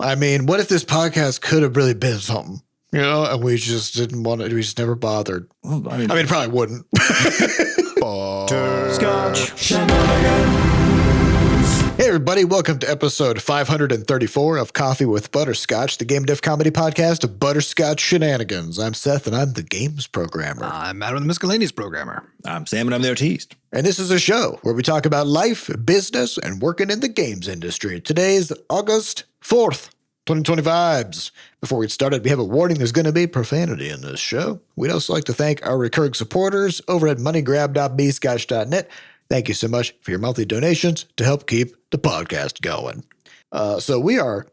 I mean, what if this podcast could have really been something? You know, and we just didn't want it. We just never bothered. Well, I mean, it probably wouldn't. Butterscotch Hey, everybody. Welcome to episode 534 of Coffee with Butterscotch, the game dev comedy podcast of Butterscotch Shenanigans. I'm Seth, and I'm the games programmer. I'm Adam, the miscellaneous programmer. I'm Sam, and I'm the artiste. And this is a show where we talk about life, business, and working in the games industry. Today's August 4th, 2020 vibes. Before we get started, we have a warning. There's going to be profanity in this show. We'd also like to thank our recurring supporters over at moneygrab.bscotch.net. Thank you so much for your monthly donations to help keep the podcast going. So we're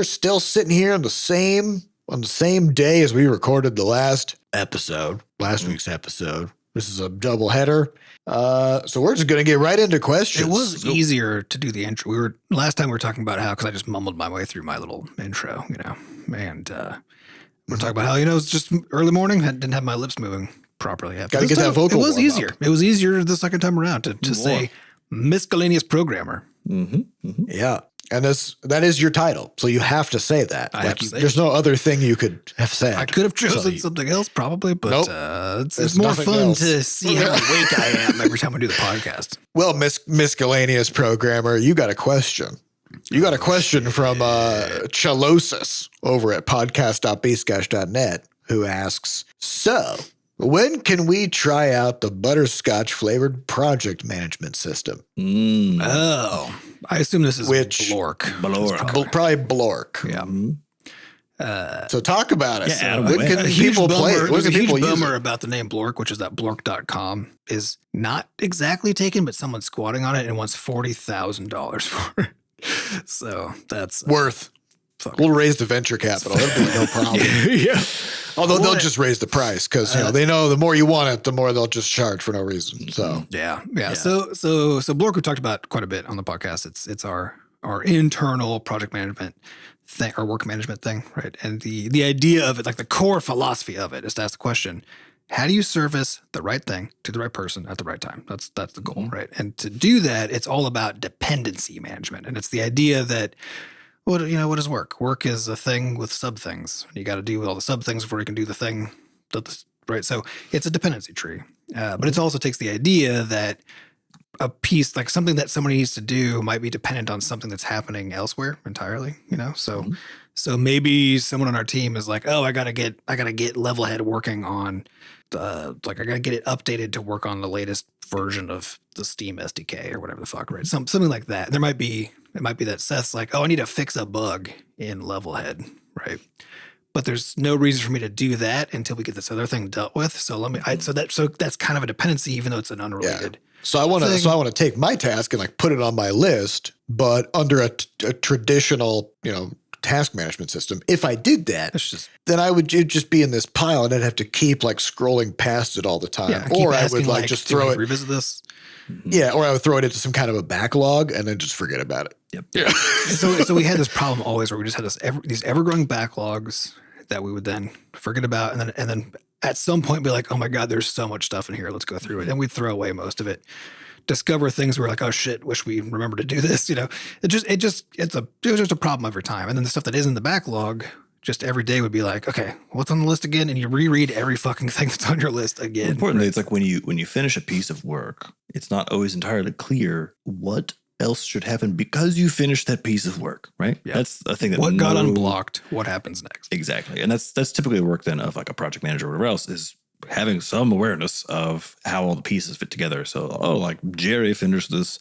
still sitting here on the same day as we recorded the last week's episode. This is a double header. So we're just going to get right into questions. It was easier to do the intro. Last time we were talking about how, because I just mumbled my way through my little intro, and we're talking about how, it's just early morning. I didn't have my lips moving properly. Got to get that vocal. It was easier. It was easier the second time around to say miscellaneous programmer. Mm-hmm. Mm-hmm. Yeah. And that is your title. So you have to say that. There's no other thing you could have said. I could have chosen something else probably, but nope. It's more fun to see how awake I am every time we do the podcast. Well, miscellaneous programmer, you got a question. You got a question from Chalosis over at podcast.bscotch.net who asks, so when can we try out the butterscotch flavored project management system? Oh, I assume this is Blork. Probably Blork. Yeah. So talk about it. Yeah, when can people play it? There's a huge bummer about the name Blork, which is that Blork.com is not exactly taken, but someone's squatting on it and wants $40,000 for it. So that's worth. We'll raise the venture capital. That'll be no problem. Yeah. Although they'll just raise the price because they know the more you want it, the more they'll just charge for no reason. So yeah. So Blork we talked about quite a bit on the podcast. It's our internal project management thing, our work management thing, right? And the idea of it, like the core philosophy of it, is to ask the question: how do you service the right thing to the right person at the right time? That's the goal, right? And to do that, it's all about dependency management, and it's the idea that. What is work? Work is a thing with sub things. You got to deal with all the sub things before you can do the thing. Right. So it's a dependency tree, but it also takes the idea that a piece, like something that somebody needs to do, might be dependent on something that's happening elsewhere entirely. So maybe someone on our team is like, oh, I gotta get Levelhead working on I gotta get it updated to work on the latest version of the Steam SDK or whatever the fuck, right? Something like that. It might be that Seth's like, oh, I need to fix a bug in Levelhead, right? But there's no reason for me to do that until we get this other thing dealt with. So that's kind of a dependency, even though it's an unrelated. Yeah. So I want to take my task and put it on my list, but under a traditional, task management system. If I did that, then I would just be in this pile and I'd have to keep scrolling past it all the time. Yeah, or I would just throw it. Revisit this. Yeah, or I would throw it into some kind of a backlog and then just forget about it. Yep. Yeah. So we had this problem always where we just had these ever-growing backlogs that we would then forget about, and then at some point be like, oh my God, there's so much stuff in here. Let's go through it, and we'd throw away most of it. Discover things where oh shit, wish we remember to do this. It was just a problem every time. And then the stuff that is in the backlog, just every day would be like, okay, what's on the list again? And you reread every fucking thing that's on your list again. Importantly, it's like when you finish a piece of work, it's not always entirely clear what else should happen because you finished that piece of work, right? Yeah. That's a thing that what got unblocked, what happens next. Exactly. And that's typically the work then of a project manager or whatever else is having some awareness of how all the pieces fit together. So, Jerry finished this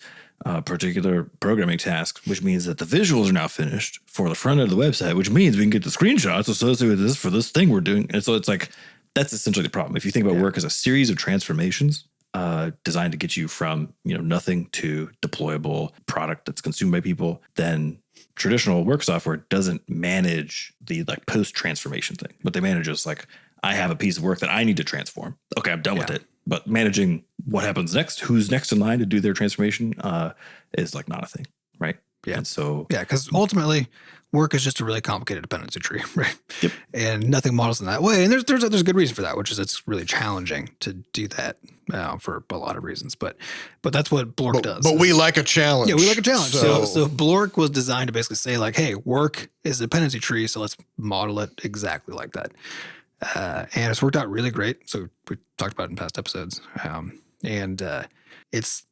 particular programming task, which means that the visuals are now finished for the front end of the website, which means we can get the screenshots associated with this for this thing we're doing. And so it's that's essentially the problem. If you think about work as a series of transformations designed to get you from, nothing to deployable product that's consumed by people, then traditional work software doesn't manage the post transformation thing. What they manage is I have a piece of work that I need to transform. Okay, I'm done with it. But managing what happens next, who's next in line to do their transformation is not a thing, right? Yeah. And so because ultimately work is just a really complicated dependency tree, right? Yep. And nothing models in that way. And there's a good reason for that, which is it's really challenging to do that for a lot of reasons. But that's what Blork does. But we like a challenge. Yeah, we like a challenge. So Blork was designed to basically say like, hey, work is a dependency tree, so let's model it exactly like that. And it's worked out really great. So we talked about it in past episodes. It's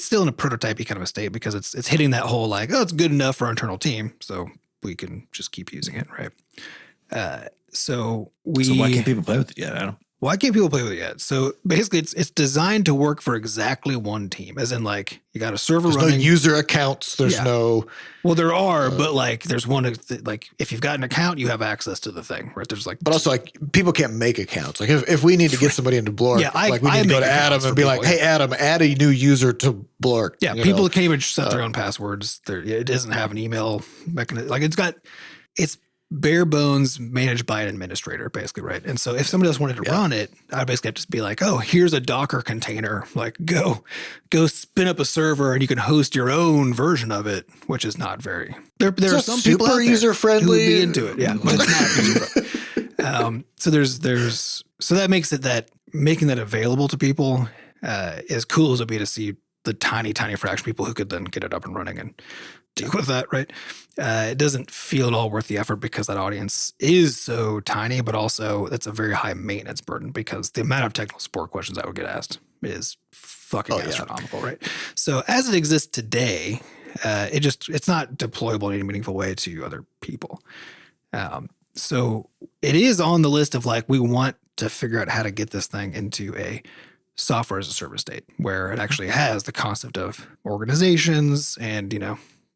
still in a prototypey kind of a state because it's hitting that whole like, oh, it's good enough for our internal team, so we can just keep using it, right? So why can't people play with it yet, Adam? Why can't people play with it yet? So basically, it's designed to work for exactly one team, as in like you got a server running. No user accounts. There's no. Well, there are, but like there's one like if you've got an account, you have access to the thing, right? There's like, but also like people can't make accounts. Like if we need to get somebody into Blork, like we need to go to Adam and be like, hey, Adam, add a new user to Blork. Yeah, people can't even set their own passwords. It doesn't have an email mechanism. Like it's bare bones managed by an administrator, basically, right? And so if somebody else wanted to run it, I'd basically have to just be like, oh, here's a Docker container. Like go spin up a server and you can host your own version of it, which is not very. There are some people out there user friendly who would be into it, yeah, but it's not user friendly. So that makes it that making that available to people, as cool as it'd be to see the tiny fraction of people who could then get it up and running and deal with that, right? It doesn't feel at all worth the effort because that audience is so tiny, but also that's a very high maintenance burden because the amount of technical support questions I would get asked is fucking astronomical, right? So as it exists today, it's not deployable in any meaningful way to other people. So it is on the list of like, we want to figure out how to get this thing into a software as a service state where it actually has the concept of organizations and,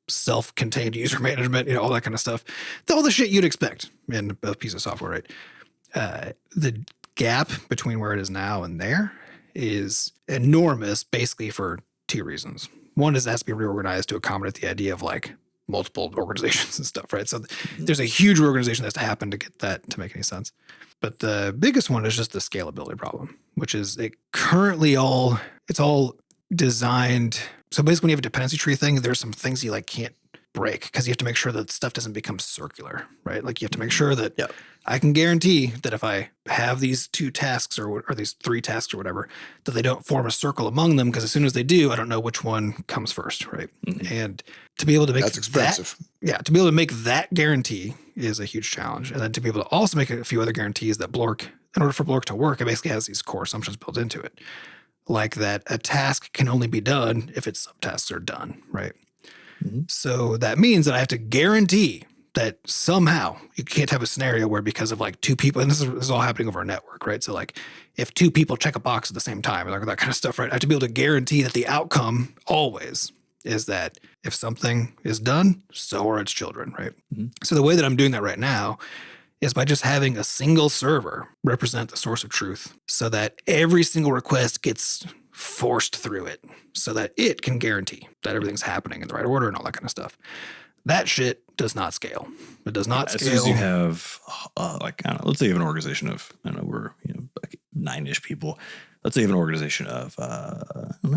self-contained user management, all that kind of stuff. All the shit you'd expect in a piece of software, right? The gap between where it is now and there is enormous, basically for two reasons. One is it has to be reorganized to accommodate the idea of like multiple organizations and stuff, right? So there's a huge reorganization that has to happen to get that to make any sense. But the biggest one is just the scalability problem, which is it's all designed. So basically when you have a dependency tree thing, there's some things you like can't break because you have to make sure that stuff doesn't become circular, right? Like you have to make sure that I can guarantee that if I have these two tasks or these three tasks or whatever, that they don't form a circle among them because as soon as they do, I don't know which one comes first, right? Mm-hmm. And to be able to make that's expensive. To be able to make that guarantee is a huge challenge. And then to be able to also make a few other guarantees that Blork, in order for Blork to work, it basically has these core assumptions built into it. Like that a task can only be done if its subtasks are done, right? Mm-hmm. So that means that I have to guarantee that somehow you can't have a scenario where because of like two people, and this is all happening over a network, right? So like if two people check a box at the same time, like that kind of stuff, right? I have to be able to guarantee that the outcome always is that if something is done, so are its children, right? Mm-hmm. So the way that I'm doing that right now is by just having a single server represent the source of truth so that every single request gets forced through it so that it can guarantee that everything's happening in the right order and all that kind of stuff. That shit does not scale. It does not scale. As soon as you have, let's say you have an organization of, we're, like 9-ish people. Let's say you have an organization of,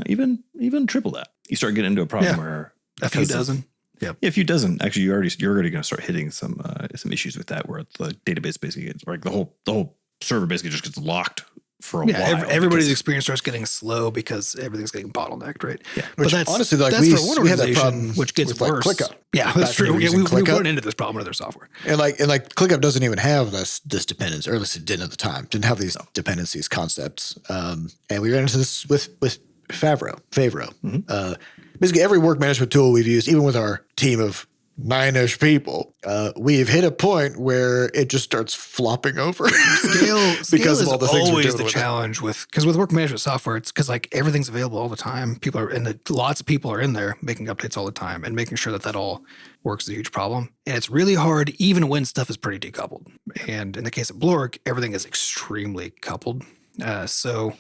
even triple that. You start getting into a problem where a few dozen. Yeah, a few dozen. Actually, you're already going to start hitting some issues with that, where the database basically gets like the whole server basically just gets locked for a while. Everybody's experience starts getting slow because everything's getting bottlenecked, right? Yeah, but that's honestly like that's for one we have that problem which gets with worse. Like ClickUp. Yeah, that's true. Yeah, we run into this problem with other software. And like ClickUp doesn't even have this dependence, or at least it didn't at the time. Didn't have these dependencies concepts. And we ran into this with Favro. Mm-hmm. Basically, every work management tool we've used, even with our team of 9-ish people, we've hit a point where it just starts flopping over. Scale because of all the things we're always doing the with challenge because with work management software, it's because like everything's available all the time. Lots of people are in there making updates all the time, and making sure that all works is a huge problem. And it's really hard even when stuff is pretty decoupled. And in the case of Blork, everything is extremely coupled. So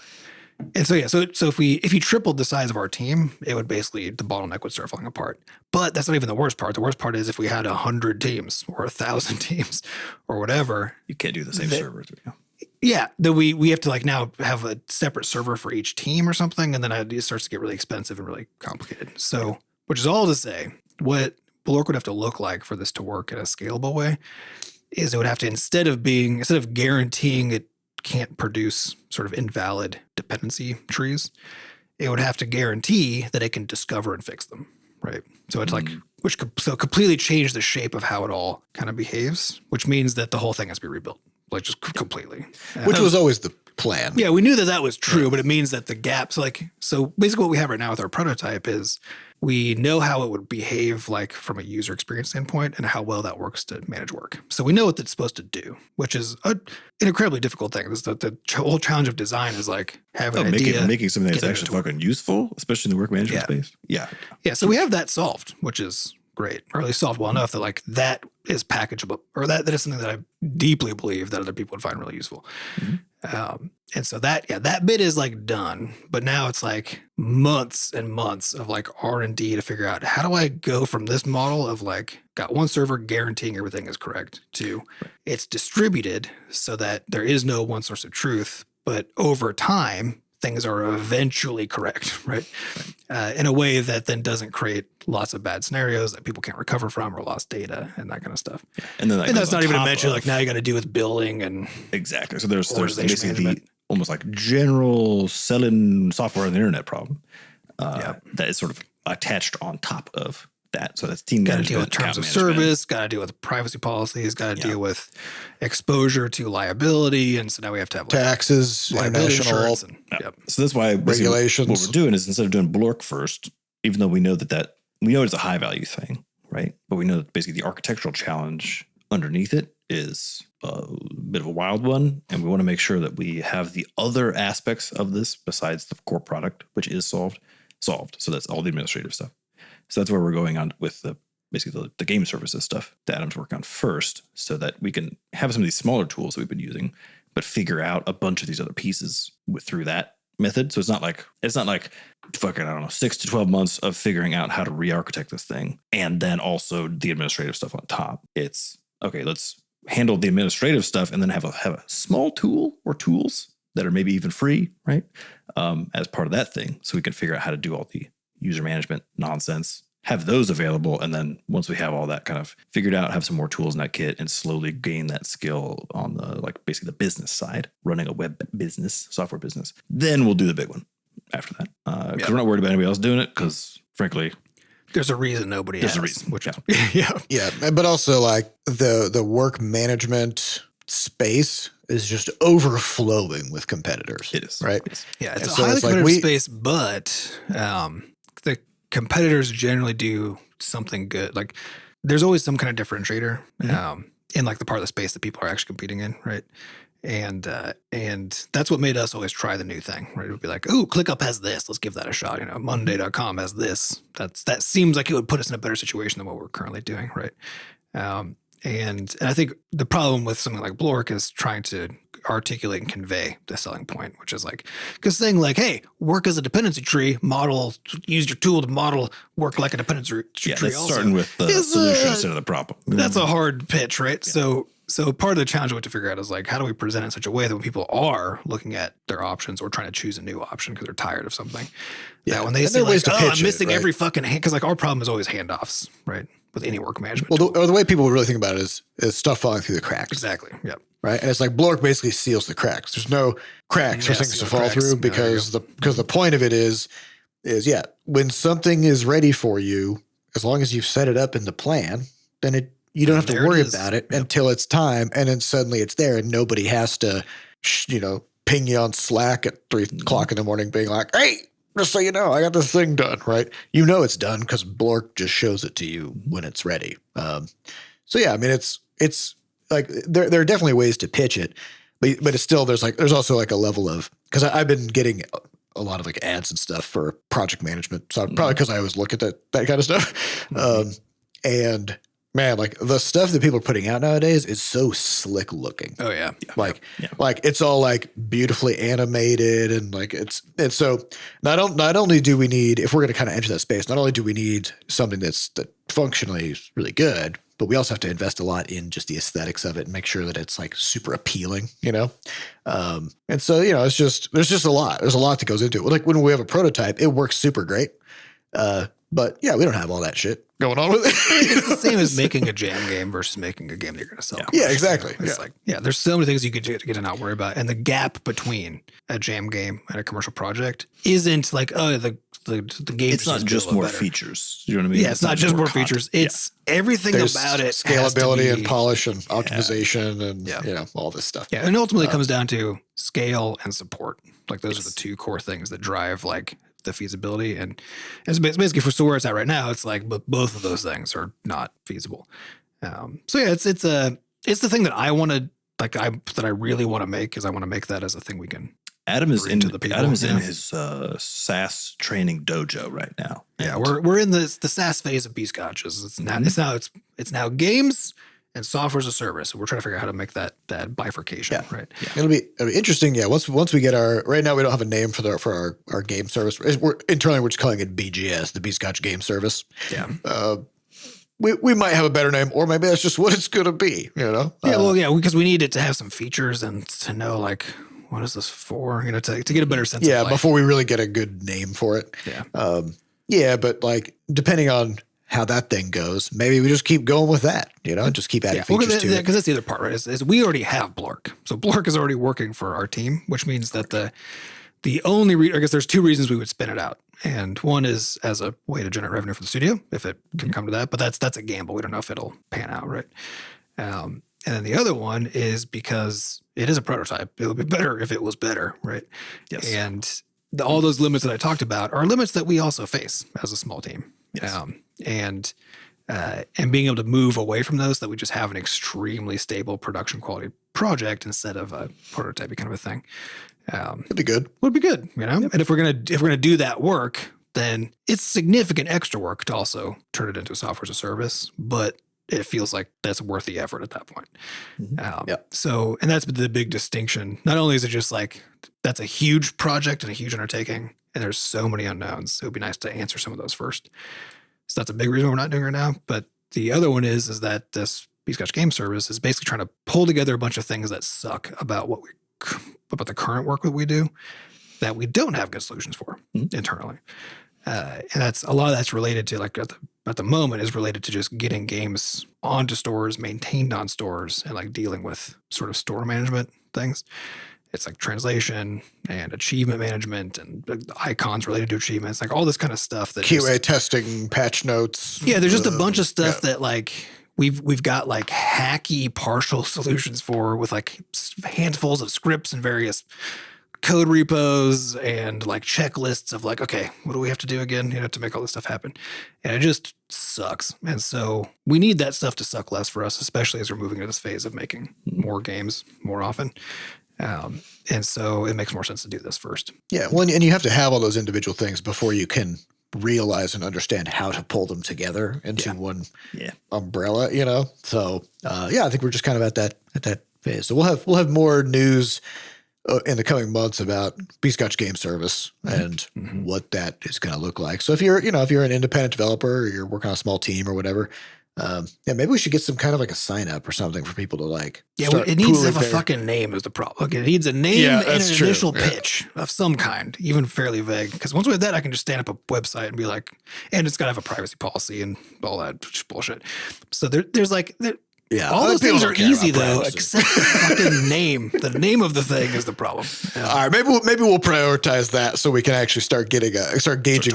if you tripled the size of our team, it would basically, the bottleneck would start falling apart. But that's not even the worst part. The worst part is if we had 100 teams or 1,000 teams or whatever. You can't do the same server. Yeah, that we have to like now have a separate server for each team or something, and then it starts to get really expensive and really complicated. So, which is all to say, what Blork would have to look like for this to work in a scalable way is it would have to, instead of guaranteeing it can't produce sort of invalid dependency trees, it would have to guarantee that it can discover and fix them, right? So it's like, so completely change the shape of how it all kind of behaves, which means that the whole thing has to be rebuilt, like just completely. Which was always the plan. Yeah, we knew that was true, but it means that the gaps, so basically what we have right now with our prototype is we know how it would behave like from a user experience standpoint and how well that works to manage work. So we know what it's supposed to do, which is an incredibly difficult thing. This is the whole challenge of design is like having an idea. Making something that's actually fucking useful, especially in the work management space. Yeah. Yeah, so we have that solved, which is great, or at least solved well enough that like that is packageable, or that is something that I deeply believe that other people would find really useful. And so that bit is like done, but now it's like months and months of like R&D to figure out how do I go from this model of like got one server guaranteeing everything is correct to it's distributed so that there is no one source of truth, but over time things are eventually correct, right? In a way that then doesn't create lots of bad scenarios that people can't recover from or lost data and that kind of stuff. And then that's not even to mention like now you got to deal with billing and exactly. So there's basically the almost like general selling software on the internet problem that is sort of attached on top of that. So that's team management. Got to deal with terms of service, got to deal with privacy policies, got to deal with exposure to liability. And so now we have to have like taxes, international. So that's why regulations. What we're doing is instead of doing Blork first, even though we know that we know it's a high value thing, right? But we know that basically the architectural challenge underneath it is a bit of a wild one. And we want to make sure that we have the other aspects of this besides the core product, which is solved. So that's all the administrative stuff. So that's where we're going on with the game services stuff that Adam's working on first, so that we can have some of these smaller tools that we've been using, but figure out a bunch of these other pieces through that method. So it's not like fucking, I don't know, 6 to 12 months of figuring out how to re-architect this thing. And then also the administrative stuff on top. It's okay, let's handle the administrative stuff and then have a small tool or tools that are maybe even free, right? As part of that thing. So we can figure out how to do all the user management nonsense, have those available. And then once we have all that kind of figured out, have some more tools in that kit and slowly gain that skill on the, like basically the business side, running a web business, software business. Then we'll do the big one after that. Because we're not worried about anybody else doing it. Because frankly, there's a reason nobody has. There's a reason. Which Yeah. But also like the work management space is just overflowing with competitors. It is. Right. Yeah. It's a highly competitive space, but the competitors generally do something good. Like there's always some kind of differentiator in like the part of the space that people are actually competing in. Right. And that's what made us always try the new thing, right? It would be like, oh, ClickUp has this. Let's give that a shot. You know, Monday.com has this. That seems like it would put us in a better situation than what we're currently doing, right? And I think the problem with something like Blork is trying to articulate and convey the selling point, which is like, because saying like, hey, work as a dependency tree, use your tool to model work like a dependency tree. That's starting with the solution instead of the problem. That's a hard pitch, right? Yeah. So part of the challenge we have to figure out is like, how do we present it in such a way that when people are looking at their options or trying to choose a new option because they're tired of something, that when they say like, I'm missing every fucking hand, because like our problem is always handoffs, right? With any work management. Well, the way people really think about it is stuff falling through the cracks. Exactly. Yeah. Right. And it's like Blork basically seals the cracks. There's no cracks for things to fall through because the point of it is when something is ready for you, as long as you've set it up in the plan, then you don't have to worry about it until it's time. And then suddenly it's there and nobody has to, ping you on Slack at 3 o'clock in the morning being like, hey, just so you know, I got this thing done, right? You know it's done because Blork just shows it to you when it's ready. So yeah, I mean, it's like there are definitely ways to pitch it, but it's still there's also like a level of, because I've been getting a lot of like ads and stuff for project management, so probably because I always look at that kind of stuff, and man, like the stuff that people are putting out nowadays is so slick looking. Oh yeah. Like it's all like beautifully animated and like and so not only do we need, if we're going to kind of enter that space, not only do we need something that functionally is really good, but we also have to invest a lot in just the aesthetics of it and make sure that it's like super appealing, and so, it's just, there's just a lot that goes into it. Like when we have a prototype, it works super great. But yeah, we don't have all that shit. going on with it. It's the same as making a jam game versus making a game that you're going to sell. Yeah, exactly. It's like, there's so many things you could get to not worry about. And the gap between a jam game and a commercial project isn't like, oh, the game. It's not just more features. You know what I mean? Yeah, it's not just more features. It's everything There's about it. scalability and polish and optimization and all this stuff. Yeah, and ultimately it comes down to scale and support. Like those are the two core things that drive like the feasibility. And it's basically for where it's at right now, it's like both of those things are not feasible. So yeah, it's the thing that I want to that I really want to make, is I want to make that as a thing we can. Adam is in his SaaS training dojo right now. Yeah, we're in the SaaS phase of Butterscotch. It's now games and software as a service. We're trying to figure out how to make that bifurcation. Yeah. Right. Yeah. It'll be interesting. Yeah. Once we get right now we don't have a name for our game service. We're just calling it BGS, the Butterscotch Game Service. Yeah. We might have a better name, or maybe that's just what it's going to be. Because we need it to have some features and to know like, what is this for? To get a better sense. Yeah. Before we really get a good name for it. Yeah. But like depending on how that thing goes, maybe we just keep going with that, just keep adding features to it. Because that's the other part, right? Is we already have Blork. So Blork is already working for our team, which means that the only I guess there's two reasons we would spin it out. And one is as a way to generate revenue for the studio, if it can come to that. But that's a gamble. We don't know if it'll pan out, right? And then the other one is because it is a prototype. It would be better if it was better, right? Yes. And all those limits that I talked about are limits that we also face as a small team. Yes. And being able to move away from those, that we just have an extremely stable production quality project instead of a prototype kind of a thing. It'd be good. Would be good, And if we're gonna do that work, then it's significant extra work to also turn it into software as a service, but it feels like that's worth the effort at that point. So, and that's the big distinction. Not only is it just like, that's a huge project and a huge undertaking, and there's so many unknowns. It would be nice to answer some of those first. So that's a big reason we're not doing it right now. But the other one is that this Butterscotch Game Service is basically trying to pull together a bunch of things that suck about about the current work that we do, that we don't have good solutions for internally. And that's a lot of that's related to, like, at the moment is related to just getting games onto stores, maintained on stores, and like dealing with sort of store management things. It's like translation and achievement management and icons related to achievements, like all this kind of stuff. That QA testing, patch notes. Yeah, there's just a bunch of stuff that like we've got like hacky partial solutions for, with like handfuls of scripts and various code repos and like checklists of like, okay, what do we have to do again, to make all this stuff happen? And it just sucks. And so we need that stuff to suck less for us, especially as we're moving into this phase of making more games more often. And so it makes more sense to do this first. Yeah. Well, and you have to have all those individual things before you can realize and understand how to pull them together into one umbrella, So, I think we're just kind of at that phase. So we'll have more news in the coming months about Butterscotch Game Service and what that is going to look like. So if you're an independent developer, or you're working on a small team or whatever, maybe we should get some kind of like a sign up or something for people to like. Yeah, it needs to have a fucking name is the problem. Okay, it needs a name and an initial pitch of some kind, even fairly vague. Because once we have that, I can just stand up a website and be like, and it's got to have a privacy policy and all that bullshit. So there's like. All those things are easy though, except the fucking name. The name of the thing is the problem. Yeah. All right, maybe we'll prioritize that so we can actually start gauging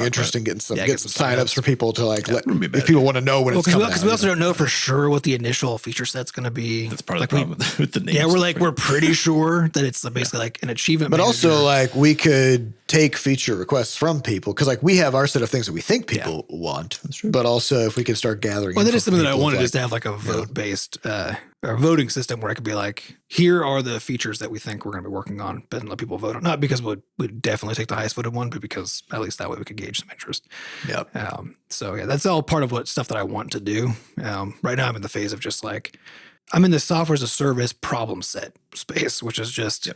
interest and getting some signups for people to like if people want to know when it's coming out. Because we also don't know for sure what the initial feature set's going to be. That's part of the problem with the name. Yeah, we're pretty sure that it's basically like an achievement. But also like we could take feature requests from people, because like we have our set of things that we think people want. That's true. But also if we can start gathering. Well, that is something that I wanted, is to have like a vote-based a voting system where I could be like, here are the features that we think we're going to be working on, but let people vote on. Not because we'd definitely take the highest voted one, but because at least that way we could gauge some interest. Yep. So yeah, that's all part of stuff that I want to do. Right now I'm in the phase of just like, I'm in the software as a service problem set space, which is just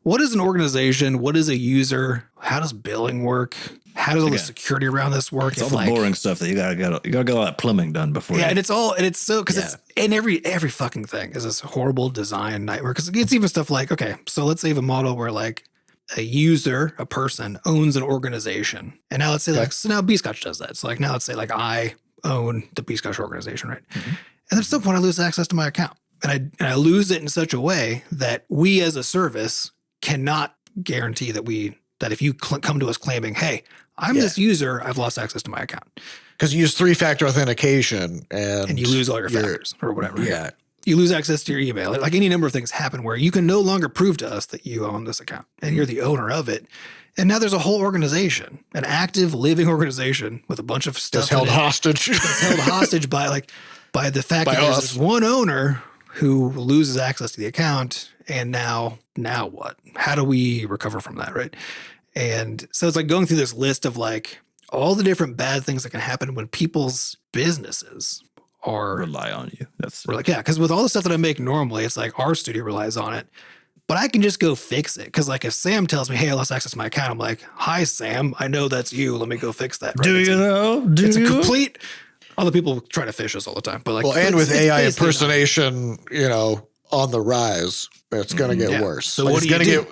what is an organization? What is a user? How does billing work? How does all the security around this work? It's all the boring stuff that you gotta get all that plumbing done before. Yeah, and it's so because it's in every fucking thing is this horrible design nightmare. Because it's even stuff like, okay, so let's say you have a model where like a user, a person owns an organization, and now let's say so now Butterscotch does that. So like now let's say like I own the Butterscotch organization, right? And at some point I lose access to my account. And I lose it in such a way that we as a service cannot guarantee that if you come to us claiming, hey, I'm this user, I've lost access to my account. Because you use 3-factor authentication and you lose all your factors or whatever. Yeah. You lose access to your email. Like any number of things happen where you can no longer prove to us that you own this account and you're the owner of it. And now there's a whole organization, an active living organization with a bunch of stuff that's held hostage. That's held hostage by the fact that there's this one owner who loses access to the account. And now what? How do we recover from that, right? And so it's like going through this list of like all the different bad things that can happen when people's businesses rely on you. We're like, because with all the stuff that I make normally, it's like our studio relies on it. But I can just go fix it. Because like if Sam tells me, hey, I lost access to my account, I'm like, hi, Sam. I know that's you. Let me go fix that. Right? It's a complete... Other people try to fish us all the time. But like, and with AI impersonation, on the rise, it's going to get worse. So what do you do?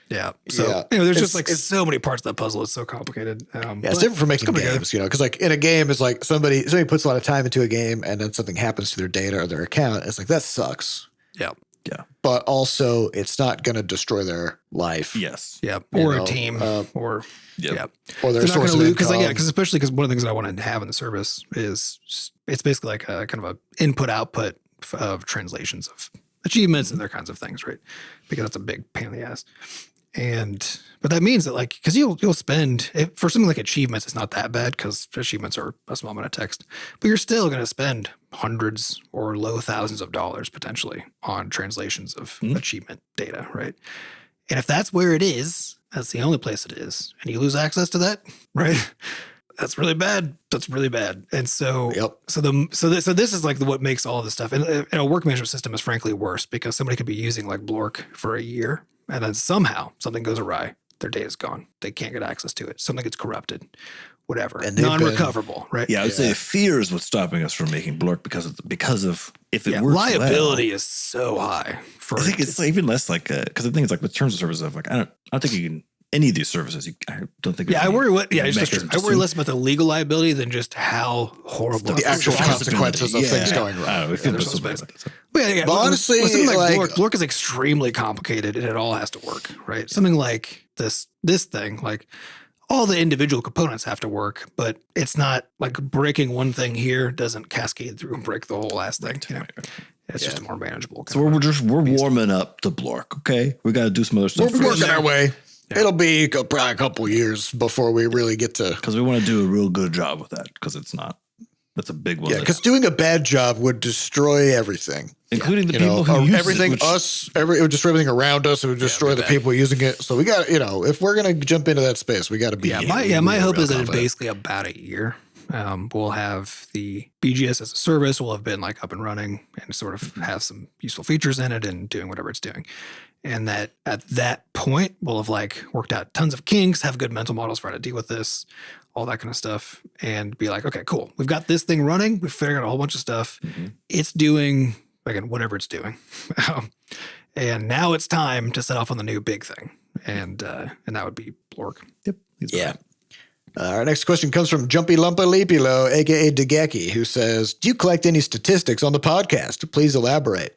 Yeah. So there's just like so many parts of that puzzle. It's so complicated. It's different from making games, because like in a game, it's like somebody puts a lot of time into a game and then something happens to their data or their account. It's like, that sucks. Yeah. Yeah. But also it's not going to destroy their life. Yes. Yeah. Or a team or their source of income. Because especially because one of the things that I wanted to have in the service is it's basically like a kind of a input output of translations of achievements and their kinds of things, right? Because that's a big pain in the ass. But that means that like, because you'll spend for something like achievements, it's not that bad because achievements are a small amount of text, but you're still going to spend hundreds or low thousands of dollars potentially on translations of achievement data, right? And if that's where it is, that's the only place it is, and you lose access to that, right? That's really bad. That's really bad. And so, so this is like what makes all of this stuff. And a work management system is frankly worse because somebody could be using like Blork for a year, and then somehow something goes awry. Their data is gone. They can't get access to it. Something gets corrupted, whatever. And non-recoverable, right? Yeah, I would say fear is what's stopping us from making Blork because of if it works liability is so high. I think it's even less like because the thing is like with terms of service of like I don't think you can any of these services. I don't think. I worry I worry less about the legal liability than just how horrible the actual consequences of things going wrong. I don't know. We feel so bad about that. But honestly, something like Blork is extremely complicated and it all has to work, right? Something like this thing, like all the individual components have to work, but it's not like breaking one thing here doesn't cascade through and break the whole last thing. It's just more manageable. So we're warming up the Blork. Okay, we got to do some other stuff. We're working our way. Yeah. It'll be probably a couple years before we really get to... Because we want to do a real good job with that, because it's not... That's a big one. Yeah, because doing a bad job would destroy everything. Including the people who use everything, it. It would destroy everything around us. It would destroy the people using it. So we got, if we're going to jump into that space, we got to be... My hope is that it's basically about a year. We'll have the BGS as a service. We'll have been like up and running and sort of have some useful features in it and doing whatever it's doing. And that at that point, we'll have like worked out tons of kinks, have good mental models for how to deal with this, all that kind of stuff, and be like, okay, cool. We've got this thing running. We've figured out a whole bunch of stuff. It's doing, again, whatever it's doing. And now it's time to set off on the new big thing. And that would be Blork. Yep. Yeah. Our next question comes from Jumpy Lumpa Leapilo, a.k.a. Degeki, who says, do you collect any statistics on the podcast? Please elaborate.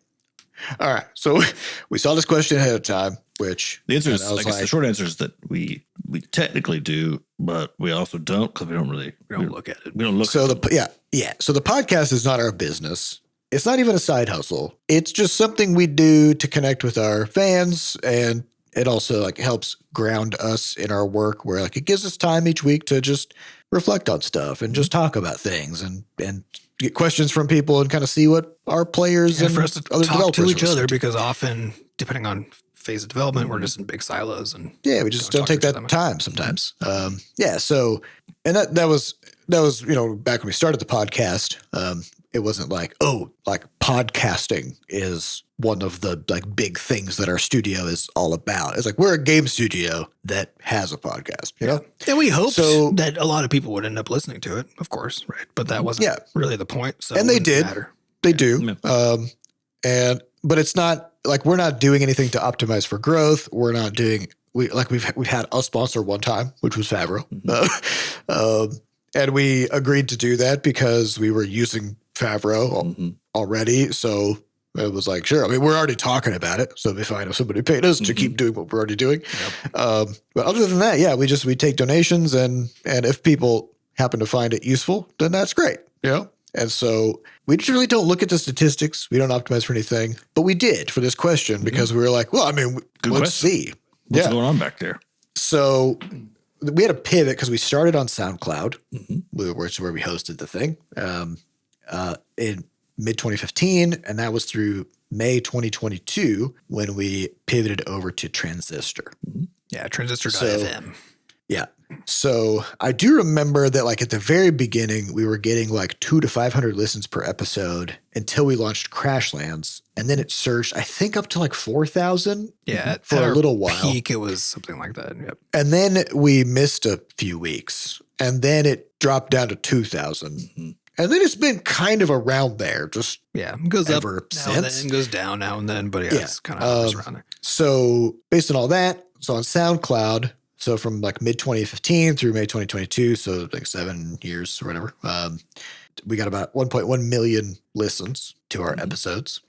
All right. So we saw this question ahead of time, which the answer is, I guess the short answer is that we technically do, but we also don't because we don't look at it. We don't look so at it. So the podcast is not our business. It's not even a side hustle. It's just something we do to connect with our fans, and it also like helps ground us in our work where like it gives us time each week to just reflect on stuff and just talk about things and get questions from people and kind of see what our players and for us to other talk developers to each other, because often, depending on phase of development, we're just in big silos and we just don't take that time sometimes. So and that was back when we started the podcast. It wasn't like podcasting is one of the like big things that our studio is all about. It's like we're a game studio that has a podcast, And we hoped that a lot of people would end up listening to it, of course, right? But that wasn't really the point. So and they did. Matter. They do. But it's not like we're not doing anything to optimize for growth. We're not doing we've had a sponsor one time, which was Favreau. And we agreed to do that because we were using Favreau already. So it was like, sure. I mean, we're already talking about it. So it'd be fine if somebody paid us to keep doing what we're already doing. But other than that, yeah, we take donations and if people happen to find it useful, then that's great. You know? And so we really don't look at the statistics. We don't optimize for anything, but we did for this question because we were like, well, I mean, let's see. What's going on back there? So we had a pivot because we started on SoundCloud, which is where we hosted the thing, in mid-2015, and that was through May 2022 when we pivoted over to Transistor. Yeah, Transistor.fm. Yeah. So I do remember that like at the very beginning, we were getting like 200 to 500 listens per episode until we launched Crashlands. And then it surged, I think, up to like 4,000 for a little while. Peak, it was something like that. Yep. And then we missed a few weeks. And then it dropped down to 2,000. And then it's been kind of around there, just it goes up now since. and then, goes down now and then. But it's kind of around there. So based on all that, so on SoundCloud, so from like mid 2015 through May 2022, so like 7 years or whatever, we got about 1.1 million listens to our episodes.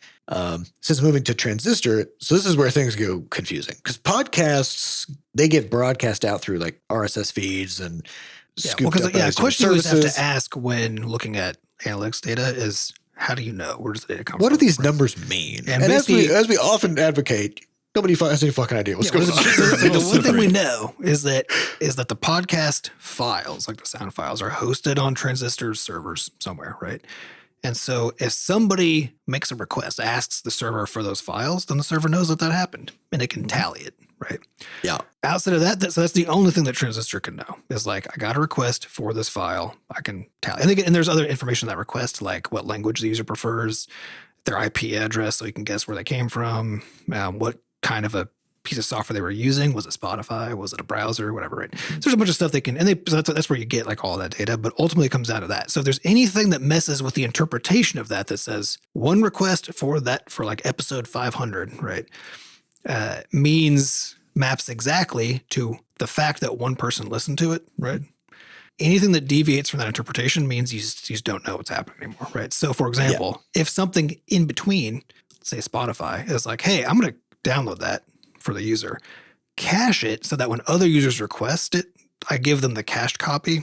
Since moving to Transistor, so this is where things go confusing because podcasts, they get broadcast out through like RSS feeds and scooped up by a question you always have services. to ask when looking at analytics data is, how do you know? Where does the data come from? What do these numbers mean? And as we often advocate, nobody has any fucking idea what's going on. The one thing we know is that the podcast files, like the sound files, are hosted on Transistor's servers somewhere, right? And so if somebody makes a request, asks the server for those files, then the server knows that happened and it can tally it, right? Yeah. Outside of that, so that's the only thing that Transistor can know is like, I got a request for this file. I can tally. And there's other information in that request, like what language the user prefers, their IP address, so you can guess where they came from, what kind of a piece of software they were using. Was it Spotify? Was it a browser? Whatever, right? So there's a bunch of stuff they can, so that's where you get like all that data, but ultimately it comes down to that. So if there's anything that messes with the interpretation of that says one request for like episode 500, right, maps exactly to the fact that one person listened to it, right? Anything that deviates from that interpretation means you just don't know what's happening anymore, right? So for example, if something in between, say Spotify, is like, hey, I'm going to download that for the user, cache it so that when other users request it, I give them the cached copy,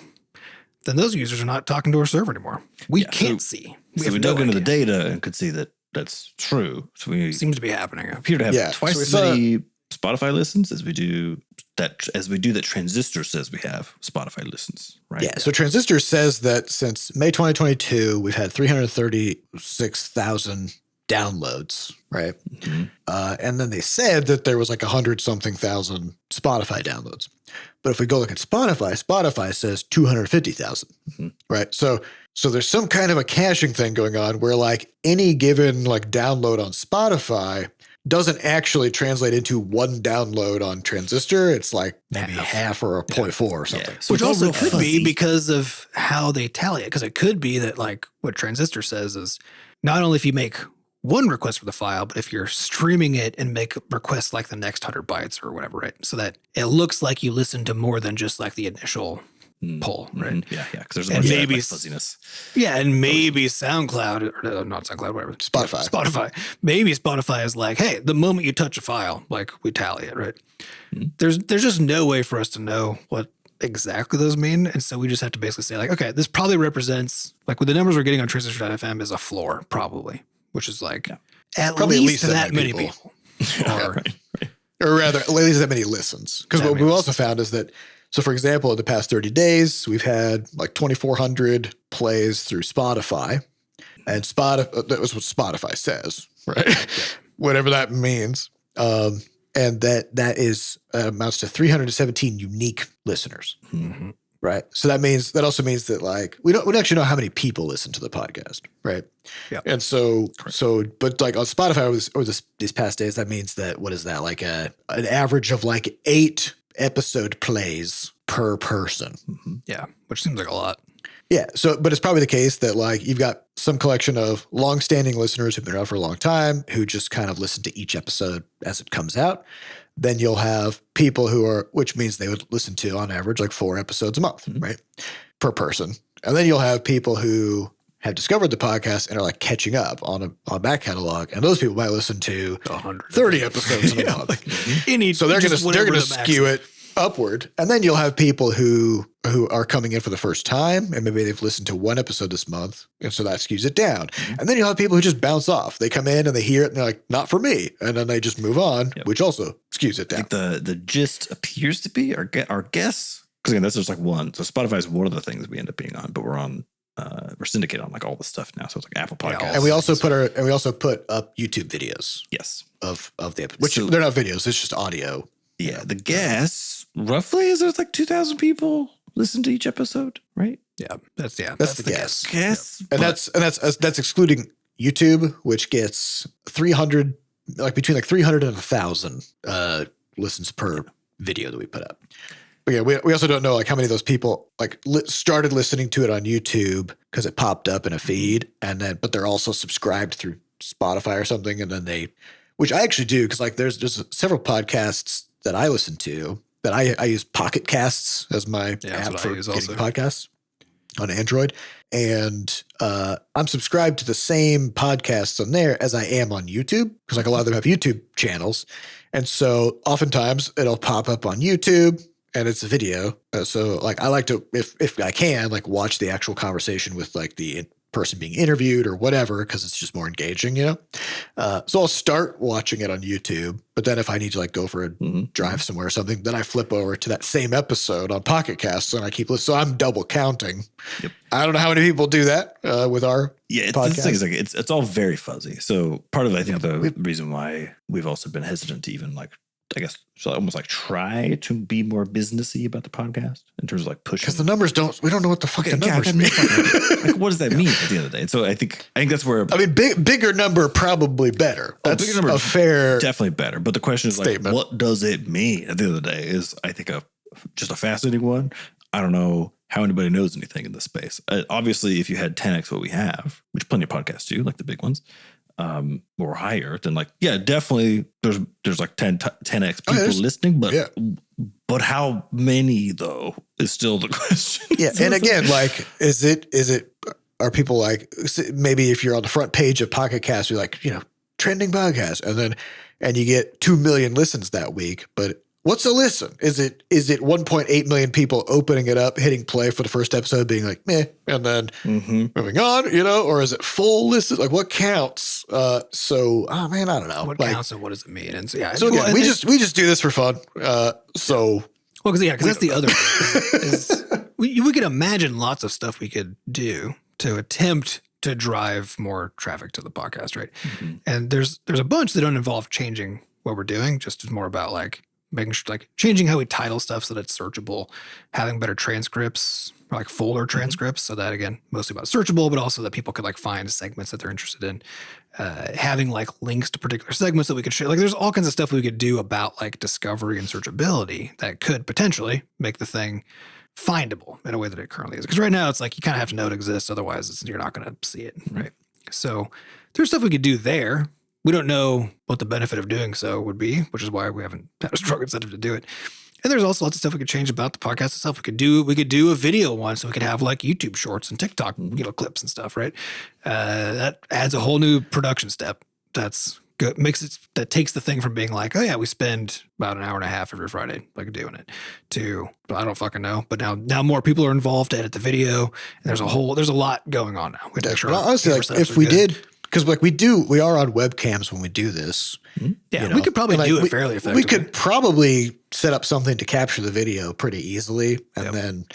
then those users are not talking to our server anymore. We can't see. We dug into the data and could see that that's true. So we seems to be happening. Appear to have twice as many Spotify listens as we do that Transistor says we have Spotify listens, right? Yeah. So Transistor says that since May 2022, we've had 336,000 downloads, right? And then they said that there was like 100-something thousand Spotify downloads. But if we go look at Spotify says 250,000, right? So there's some kind of a caching thing going on where like any given like download on Spotify doesn't actually translate into one download on Transistor. It's like maybe half or a 0.4 or something. So which also could be because of how they tally it. Because it could be that like what Transistor says is not only if you make one request for the file, but if you're streaming it and make requests like the next 100 bytes or whatever, right? So that it looks like you listen to more than just like the initial pull, right? Yeah, because there's a bunch of like fuzziness. Yeah, and maybe SoundCloud, or not SoundCloud, whatever. Spotify. Maybe Spotify is like, hey, the moment you touch a file, like we tally it, right? There's just no way for us to know what exactly those mean. And so we just have to basically say like, okay, this probably represents, like with the numbers we're getting on Transistor.fm is a floor, probably. Which is like at least that many people. Or rather, at least that many listens. Because what we also found is that, so for example, in the past 30 days, we've had like 2,400 plays through Spotify. And that was what Spotify says, right? Whatever that means. And that is amounts to 317 unique listeners. Right. So that also means that like we don't actually know how many people listen to the podcast. Right. Yeah. And but like on Spotify these past days, that means that what is that? Like an average of like 8 episode plays per person. Yeah. Which seems like a lot. Yeah. So, but it's probably the case that like you've got some collection of longstanding listeners who've been around for a long time who just kind of listen to each episode as it comes out. Then you'll have people which means they would listen to on average like 4 episodes a month, right? per person. And then you'll have people who have discovered the podcast and are like catching up on a back catalog. And those people might listen to 30 episodes in a month. So they're going to skew it upward. And then you'll have people who are coming in for the first time, and maybe they've listened to one episode this month, and so that skews it down. And then you'll have people who just bounce off. They come in and they hear it and they're like, not for me. And then they just move on, which also skews it down. I think the gist appears to be our guess. Because again, that's just like one. So Spotify is one of the things we end up being on, but we're syndicated on like all the stuff now. So it's like Apple Podcasts. And we also put up YouTube videos. Yes. Of the episode, which they're not videos. It's just audio. Yeah. The guess roughly is there's like 2,000 people listen to each episode, right? Yeah. That's the guess. Guess. And that's excluding YouTube, which gets 300, like between like 300 and 1,000 listens per video that we put up. But yeah, we also don't know like how many of those people like started listening to it on YouTube because it popped up in a feed, but they're also subscribed through Spotify or something, and then which I actually do because like there's several podcasts that I listen to that I use Pocket Casts as my app for getting podcasts on Android, and I'm subscribed to the same podcasts on there as I am on YouTube because like a lot of them have YouTube channels, and so oftentimes it'll pop up on YouTube. And it's a video. So like I like to, if I can, like watch the actual conversation with like the person being interviewed or whatever, because it's just more engaging, you know? So I'll start watching it on YouTube, but then if I need to like go for a drive somewhere or something, then I flip over to that same episode on Pocket Casts and I keep listening. So I'm double counting. Yep. I don't know how many people do that with our podcast. The thing is like it's all very fuzzy. So part of I think the reason why we've also been hesitant to even like, I guess, so almost like try to be more businessy about the podcast in terms of like pushing. Because the numbers we don't know what the fuck the numbers mean. Like, what does that mean at the end of the day? And so I think that's where. I mean, bigger number, probably better. That's bigger number, a fair. Definitely better. But the question is statement. Like, what does it mean at the end of the day is, I think, just a fascinating one. I don't know how anybody knows anything in this space. Obviously, if you had 10x what we have, which plenty of podcasts do, like the big ones, or higher, then like, yeah, definitely there's like 10x people listening, but how many though is still the question. Yeah. And again, like, are people like, maybe if you're on the front page of Pocket Cast, you're like, you know, trending podcast, and you get 2 million listens that week, but what's a listen? Is it 1.8 million people opening it up, hitting play for the first episode, being like, meh, and then moving on, you know, or is it full listen? Like what counts? I don't know. What counts and what does it mean? And so, again, we just do this for fun. Because that's the other thing. We could imagine lots of stuff we could do to attempt to drive more traffic to the podcast, right? Mm-hmm. And there's a bunch that don't involve changing what we're doing, just more about like making sure, like changing how we title stuff so that it's searchable, having better transcripts, like folder transcripts, so that again, mostly about searchable, but also that people could like find segments that they're interested in, having like links to particular segments that we could share. Like there's all kinds of stuff we could do about like discovery and searchability that could potentially make the thing findable in a way that it currently is. Because right now it's like you kind of have to know it exists, otherwise you're not going to see it, right? So there's stuff we could do there. We don't know what the benefit of doing so would be, which is why we haven't had a strong incentive to do it. And there's also lots of stuff we could change about the podcast itself. We could do a video one, so we could have like YouTube shorts and TikTok, clips and stuff, right? That adds a whole new production step. That's good. That takes the thing from being like, oh yeah, we spend about an hour and a half every Friday like doing it, to I don't fucking know. But now more people are involved to edit the video, and there's a lot going on now. We have to make sure honestly, like if we did. Because like we are on webcams when we do this. Yeah, we could probably do it fairly effectively. We could probably set up something to capture the video pretty easily, and then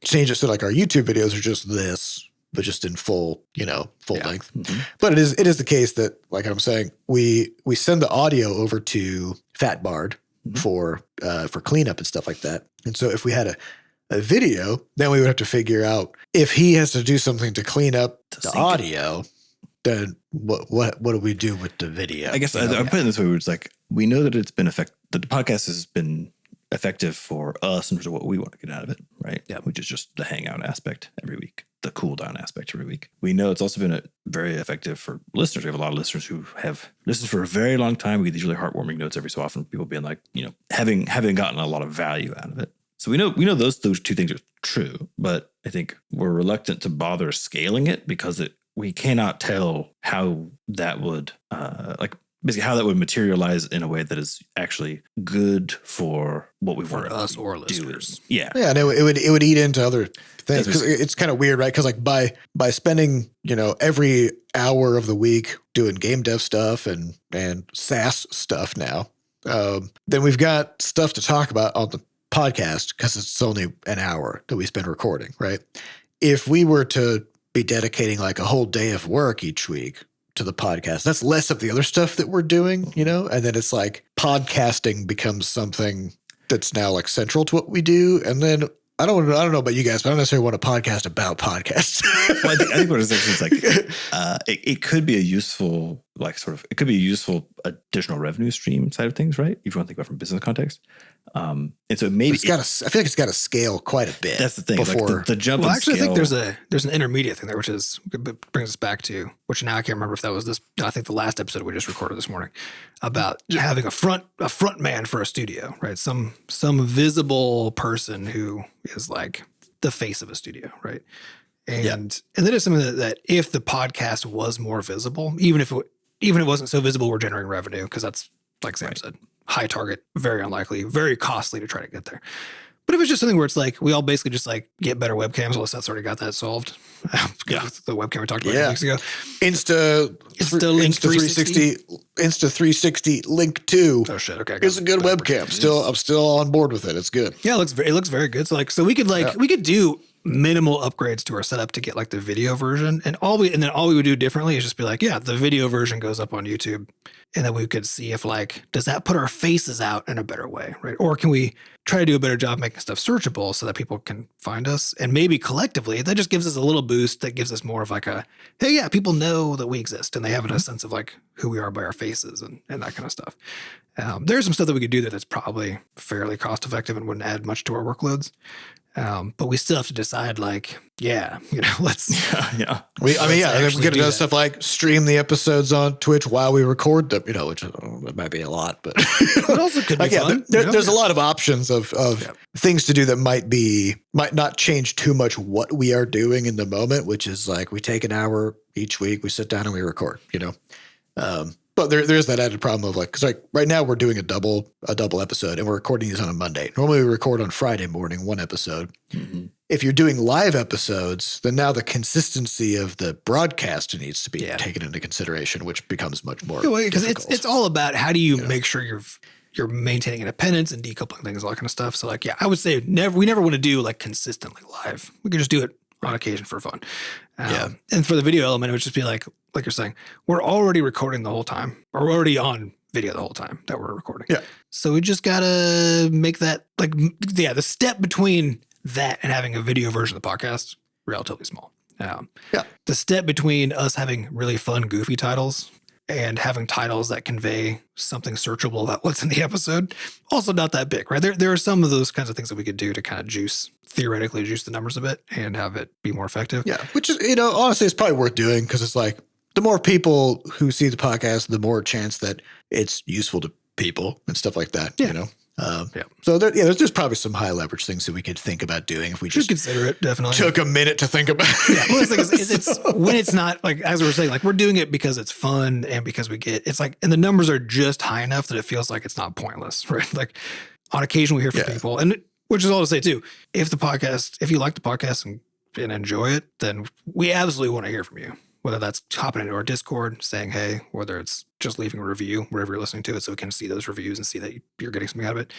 change it so like our YouTube videos are just this, but just in full length. Mm-hmm. But it is the case that, like I'm saying, we send the audio over to Fatbard for cleanup and stuff like that. And so if we had a video, then we would have to figure out if he has to do something to clean up the audio. Then what do we do with the video? I guess I'm putting it this way, where it's like we know that it's been that the podcast has been effective for us in terms of what we want to get out of it, right? Yeah, which is just the hangout aspect every week, the cool down aspect every week. We know it's also been very effective for listeners. We have a lot of listeners who have listened for a very long time. We get these really heartwarming notes every so often, people being like, having gotten a lot of value out of it. So we know those two things are true, but I think we're reluctant to bother scaling it because we cannot tell how that would basically how that would materialize in a way that is actually good for what we want us or listeners. Yeah, and it would eat into other things because it's kind of weird, right? Because like by spending every hour of the week doing game dev stuff and SaaS stuff now, then we've got stuff to talk about on the podcast because it's only an hour that we spend recording, right? If we were to be dedicating like a whole day of work each week to the podcast, that's less of the other stuff that we're doing, and then it's like podcasting becomes something that's now like central to what we do. And then I don't know about you guys, but I don't necessarily want a podcast about podcasts. Well, I think what it's actually is like, it could be a useful, it could be a useful additional revenue stream side of things, right? If you want to think about it from business context. And so maybe I feel like it's got to scale quite a bit. That's the thing. Before Like the jump. Well, in actually, scale, I think there's an intermediate thing there, which brings us back to, which now I can't remember if that was this. I think the last episode we just recorded this morning about having a front man for a studio, right? Some visible person who is like the face of a studio, right? And that is something that if the podcast was more visible, even if it wasn't so visible, we're generating revenue because that's, like Sam said, high target, very unlikely, very costly to try to get there. But it was just something where it's like we all basically just like get better webcams. Well, Seth's already got that solved. The webcam we talked about 2 weeks ago. Insta Link 360 Insta 360 Link 2. Oh shit! Okay, it's a good webcam. I'm still on board with it. It's good. Yeah, it looks very good. So we could do minimal upgrades to our setup to get like the video version, and then all we would do differently is just be like, the video version goes up on YouTube, and then we could see if like, does that put our faces out in a better way, right? Or can we try to do a better job making stuff searchable so that people can find us? And maybe collectively that just gives us a little boost that gives us more of like a, hey, yeah, people know that we exist and they have a sense of like who we are by our faces and that kind of stuff. There's some stuff that we could do that's probably fairly cost effective and wouldn't add much to our workloads. But we still have to decide, like, let's. We could do stuff like stream the episodes on Twitch while we record them, which that might be a lot, but it also could be fun. There's a lot of options of things to do that might not change too much what we are doing in the moment, which is like we take an hour each week, we sit down and we record, But there's that added problem of like, because like right now we're doing a double episode and we're recording these on a Monday. Normally we record on Friday morning, one episode. Mm-hmm. If you're doing live episodes, then now the consistency of the broadcast needs to be taken into consideration, which becomes much more because it's all about how do you make sure you're maintaining independence and decoupling things, all that kind of stuff. So like, I would say we never want to do like consistently live. We could just do it on occasion for fun. And for the video element, it would just be like you're saying, we're already recording the whole time, or we're already on video the whole time that we're recording. Yeah. So we just gotta make that the step between that and having a video version of the podcast relatively small. The step between us having really fun, goofy titles and having titles that convey something searchable about what's in the episode, also not that big, right? There are some of those kinds of things that we could do to kind of theoretically juice the numbers a bit and have it be more effective. Yeah, which is, honestly, it's probably worth doing because it's like the more people who see the podcast, the more chance that it's useful to people and stuff like that, So there's probably some high leverage things that we could think about doing if we just consider it. Definitely took a minute to think about it. Yeah, well, the thing is it's when it's not like, as we were saying, like we're doing it because it's fun and because it's like, and the numbers are just high enough that it feels like it's not pointless, right? Like on occasion we hear from people, and which is all to say too, if you like the podcast and enjoy it, then we absolutely want to hear from you. Whether that's hopping into our Discord, saying hey, whether it's just leaving a review wherever you're listening to it, so we can see those reviews and see that you're getting something out of it.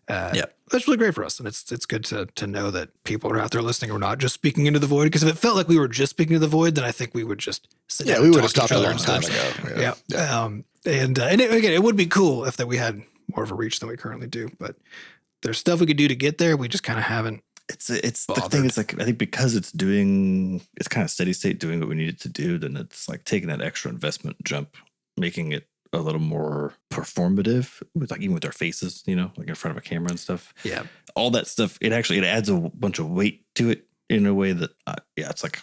That's really great for us, and it's good to know that people are out there listening. We're not just speaking into the void. Because if it felt like we were just speaking to the void, then I think we would just sit down. We would have stopped a long time ago. And again, it would be cool if that we had more of a reach than we currently do. But there's stuff we could do to get there. We just kind of haven't. It's bothered. The thing is, like, I think because it's kind of steady state doing what we need it to do, then it's like taking that extra investment jump, making it a little more performative with even with our faces, like in front of a camera and stuff. Yeah. All that stuff, it adds a bunch of weight to it in a way that, it's like,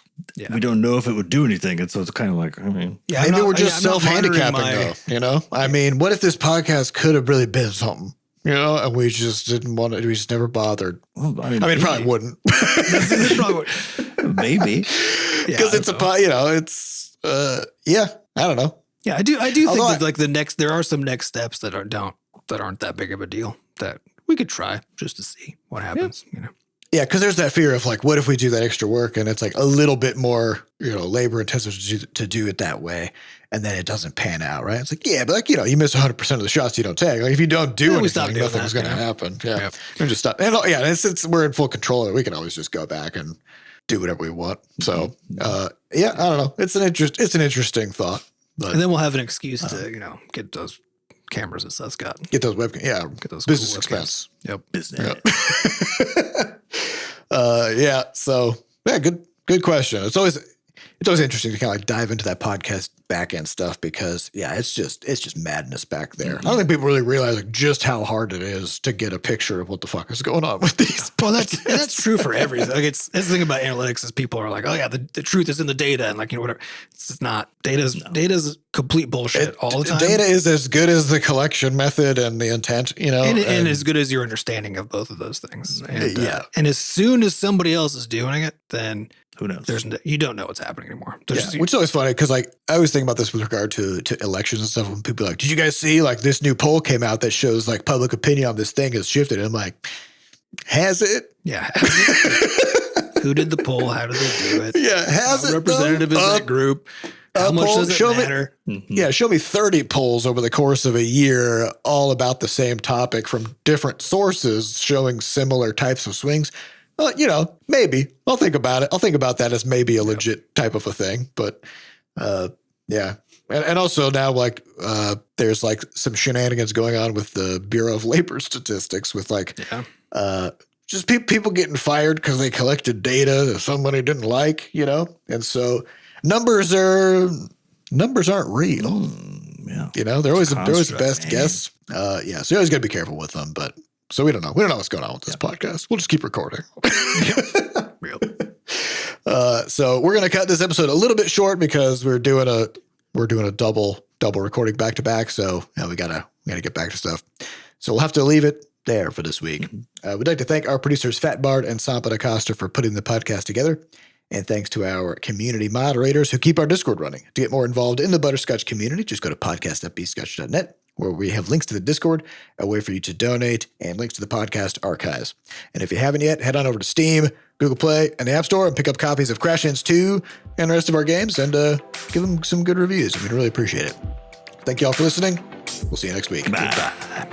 we don't know if it would do anything. And so it's kind of like, maybe we're just self-handicapping though, I mean, what if this podcast could have really been something? you know, and we just didn't want to. We just never bothered. Well, I mean, it probably wouldn't. Maybe. Because it's it's I don't know. Yeah, I do think that like there are some next steps that aren't that big of a deal that we could try just to see what happens. You know. Yeah, because there's that fear of like, what if we do that extra work and it's like a little bit more, labor intensive to do it that way, and then it doesn't pan out, right? It's like, yeah, but like, you miss 100% of the shots you don't take. Like if you don't do anything, nothing's going to happen. Yeah, we just stop. And since we're in full control of it, we can always just go back and do whatever we want. So, I don't know. It's an interesting thought. But, and then we'll have an excuse to get those cameras that Seth's got. Get those webcams. Yeah, get those business cool expense. Yep, business. Yep. So good question. It's always interesting to kind of like dive into that podcast back end stuff because it's just madness back there. Mm-hmm. I don't think people really realize like just how hard it is to get a picture of what the fuck is going on with these. Well, that's true for everything. Like that's the thing about analytics is people are like, oh yeah, the truth is in the data and like whatever. It's not. Data's complete bullshit all the time. Data is as good as the collection method and the intent, and as good as your understanding of both of those things. And, and as soon as somebody else is doing it, then who knows? You don't know what's happening anymore. Which is always funny because like I always think about this with regard to elections and stuff. When people are like, did you guys see like this new poll came out that shows like public opinion on this thing has shifted? And I'm like, has it? Yeah. Who did the poll? How did they do it? Yeah. Has it? Representative is that group? How much does it matter? Show me 30 polls over the course of a year, all about the same topic from different sources showing similar types of swings. Maybe I'll think about it. I'll think about that as maybe a legit type of a thing, but And also now like there's like some shenanigans going on with the Bureau of Labor Statistics with like just people getting fired because they collected data that somebody didn't like, and so numbers aren't real. They're always the best guess. So you always got to be careful with them, but. So we don't know. We don't know what's going on with this podcast. We'll just keep recording. Real. So we're going to cut this episode a little bit short because we're doing a double recording back to back. So we gotta get back to stuff. So we'll have to leave it there for this week. We'd like to thank our producers Fat Bard and Sampa Acosta for putting the podcast together. And thanks to our community moderators who keep our Discord running. To get more involved in the Butterscotch community, just go to podcast.bscotch.net. where we have links to the Discord, a way for you to donate, and links to the podcast archives. And if you haven't yet, head on over to Steam, Google Play, and the App Store and pick up copies of Crashlands 2 and the rest of our games and give them some good reviews. We'd really appreciate it. Thank you all for listening. We'll see you next week. Bye.